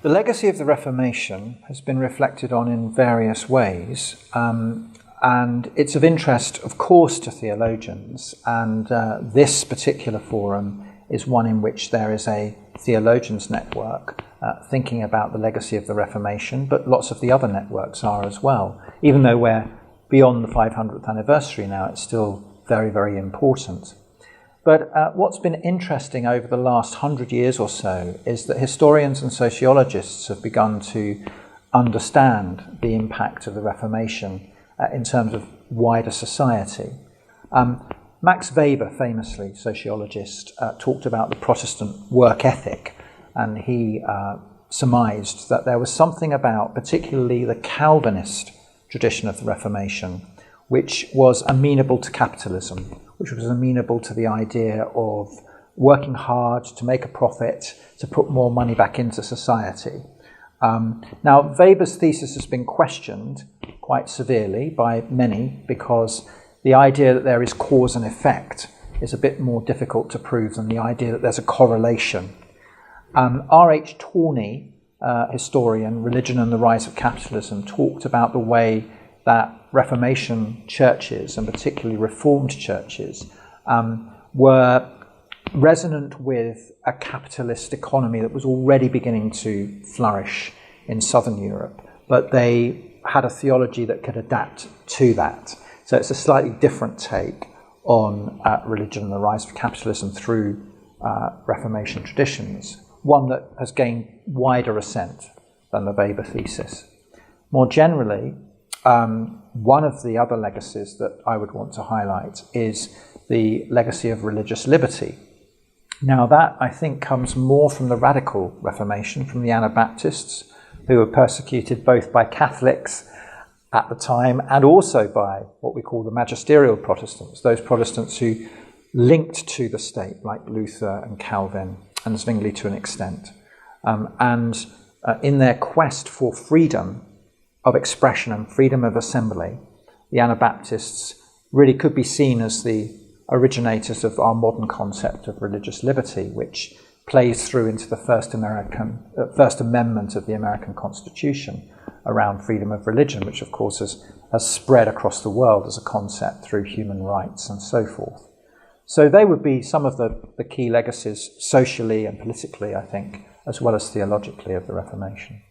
The legacy of the Reformation has been reflected on in various ways, and it's of interest, of course, to theologians, and this particular forum is one in which there is a theologians network thinking about the legacy of the Reformation, but lots of the other networks are as well. Even though we're beyond the 500th anniversary now, it's still very, very important. But what's been interesting over the last 100 years or so is that historians and sociologists have begun to understand the impact of the Reformation in terms of wider society. Max Weber, famously, sociologist, talked about the Protestant work ethic, and he surmised that there was something about particularly the Calvinist tradition of the Reformation which was amenable to capitalism, which was amenable to the idea of working hard to make a profit, to put more money back into society. Now, Weber's thesis has been questioned quite severely by many because the idea that there is cause and effect is a bit more difficult to prove than the idea that there's a correlation. R.H. Tawney, historian, Religion and the Rise of Capitalism, talked about the way that Reformation churches, and particularly Reformed churches, were resonant with a capitalist economy that was already beginning to flourish in Southern Europe, but they had a theology that could adapt to that. So it's a slightly different take on religion and the rise of capitalism through Reformation traditions, one that has gained wider assent than the Weber thesis. More generally, one of the other legacies that I would want to highlight is the legacy of religious liberty. Now that, I think, comes more from the radical Reformation, from the Anabaptists, who were persecuted both by Catholics at the time and also by what we call the magisterial Protestants, those Protestants who linked to the state, like Luther and Calvin and Zwingli to an extent. In their quest for freedom of expression and freedom of assembly, the Anabaptists really could be seen as the originators of our modern concept of religious liberty, which plays through into the First Amendment of the American Constitution around freedom of religion, which of course has spread across the world as a concept through human rights and so forth. So they would be some of the key legacies socially and politically, I think, as well as theologically, of the Reformation.